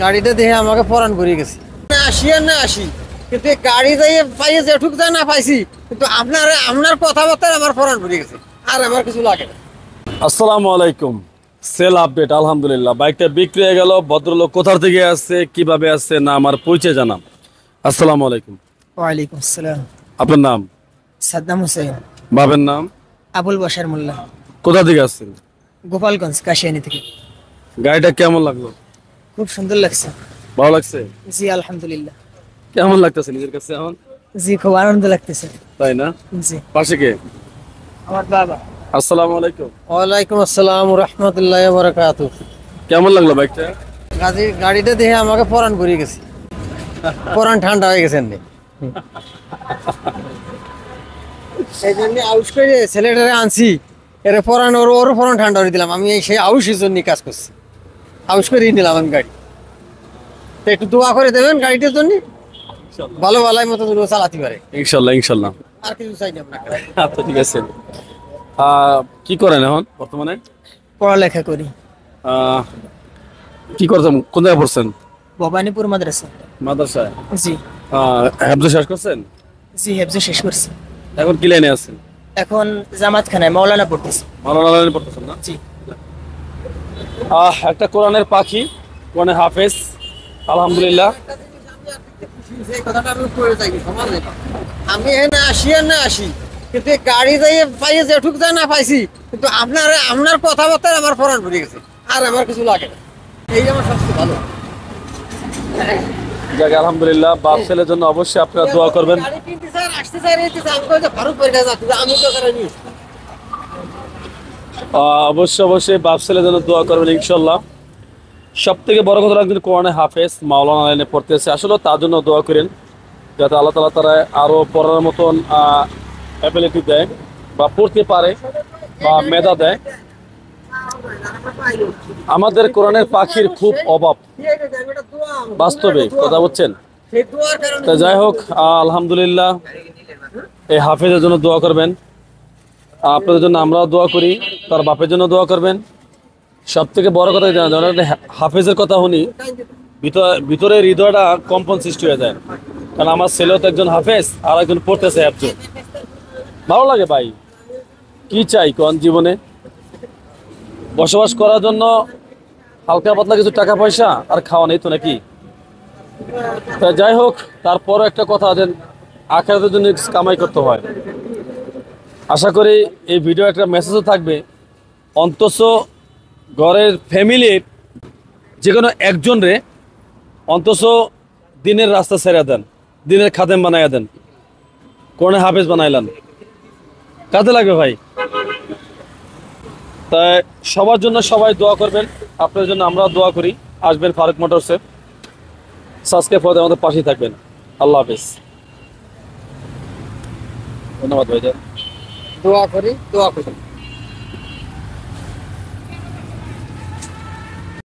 গাড়িটা দেখে আমাকে পরাণ করে গেছে। আসি আর না আসি, কিন্তু গাড়ি যাইয়ে পাইয়ে যেটুক যা না পাইছি, কিন্তু আপনার কথাবার্তা আমার পরাণ করে গেছে, আর আমার কিছু লাগে না। আসসালামু আলাইকুম। সেল আপডেট, আলহামদুলিল্লাহ বাইকটা বিক্রি হয়ে গেল। ভদ্রলোক কোথা থেকে আসছে, কিভাবে আসছে, না আমার পরিচয় জানাম। আসসালামু আলাইকুম। ওয়ালাইকুম আসসালাম। আপনার নাম? সাদ্দাম হোসেন। বাবার নাম? আবুল বশার মোল্লা। কোথা থেকে আসছেন? গোপালগঞ্জ, কাশিয়ানি থেকে। গাড়িটা কেমন লাগলো? খুব সুন্দর লাগছে। ভালো লাগছে? জি আলহামদুলিল্লাহ। কেমন লাগতেছে নিজের কাছে এখন? জি খুব আনন্দ লাগতেছে। তাই না? জি। পাশে কে? আমার বাবা। আসসালামু আলাইকুম। ওয়ালাইকুম আসসালাম রাহমাতুল্লাহি ওয়া বারাকাতুহু। কেমন লাগলো বাইকটা? গাড়িটা দেখে আমাকে পরাণ করে গেছে, পরাণ ঠান্ডা হয়ে গেছে এমনি। সেই জন্য আউশ করে ছেলেটারে আনছি, এর পরাণ ওর পরাণ ঠান্ডা করে দিলাম। আমি সেই আউশের জন্য কাজ করছি, আউশ করেই নিলাম আমি গাড়ি। তো একটু দোয়া করে দেবেন গাড়িটার জন্য, ভালো ভালাই মতো চালাতে পারে। ইনশাল্লাহ ইনশাল্লাহ। আর কিছু চাই না আপনাকে। আচ্ছা ঠিক আছে। কি করেন এখন বর্তমানে? পড়ালেখা করি। কি করছেন, কোন জায়গায় পড়ছেন? ভবানীপুর মাদ্রাসা। মাদ্রাসায়? জি। হেফজ শেষ করছেন? জি হেফজ শেষ করছি। এখন কি লাইনে আছেন? এখন জামাত খানায় মাওলানা পড়তেছি। মাওলানা লাইনে পড়তেছেন না? জি। একটা কোরআনের পাখি, কোরআনে হাফেজ, আলহামদুলিল্লাহ। আমি এখানে আসি আর না আসি, কিন্তু গাড়ি যাইয়ে পাইয়ে যেটুক যা না পাইছি, কিন্তু আপনার কথাবার্তা আমার পরাণ ভরে গেছে, আর আমার কিছু লাগে না। এই আমার সবচেয়ে ভালো। যাক আলহামদুলিল্লাহ। বাপ ছেলের জন্য অবশ্যই আপনারা দোয়া করবেন। গাড়ি কিনতে স্যার আসতে স্যার এই আমি কই যে ফারুক ভাই কাছে যাচ্ছি, আমি তো করে নিই। অবশ্যই বাপ ছেলের জন্য দোয়া করবেন ইনশাল্লাহ। সব থেকে বড় কথা একজন কোরআনে হাফেজ, মাওলানা লাইনে পড়তেছে, আসলে তার জন্য দোয়া করেন যাতে আল্লাহ তাআলা তারা আরো পড়ার মতন অ্যাবিলিটি দেয়, বা পড়তে পারে, বা মেধা দেয়। আমাদের কোরআনের পাখির খুব অভাব, বাস্তবে কথা বলছেন। তা যাই হোক, আলহামদুলিল্লাহ। এই হাফেজের জন্য দোয়া করবেন, আপনাদের জন্য আমরাও দোয়া করি, তার বাপের জন্য দোয়া করবেন। সব থেকে বড় কথা হাফেজের কথা শুনি, ভিতরে হৃদয়টা কম্পন সৃষ্টি হয়ে যায়। কারণ আমার ছেলেও তো একজন হাফেজ, আর একজন পড়তেছে একজন। ভালো লাগে ভাই। কি চাই কোন জীবনে? বসবাস করার জন্য হালকা পাতলা কিছু টাকা পয়সা আর খাওয়া নেই তো নাকি? তা যাই হোক, তারপরও একটা কথা, যে আখেরাতের জন্য কামাই করতে হয়। আশা করি এই ভিডিও একটা মেসেজও থাকবে, অন্তত ঘরের ফ্যামিলির যে কোনো একজন রে অন্তত দিনের রাস্তা ছেড়ে দেন, দিনের খাদেম বানাইয়া দেন, কোরআনে হাফেজ বানাইলেন, কাজে লাগবে ভাই। তাই সবার জন্য সবাই দোয়া করবেন, আপনার জন্য আমরা দোয়া করি। আসবেন ফারুক মোটরসে, সাবস্ক্রাইব করে আমাদের পাশেই থাকবেন। আল্লাহ হাফেজ, ধন্যবাদ ভাইজান। দোয়া করি।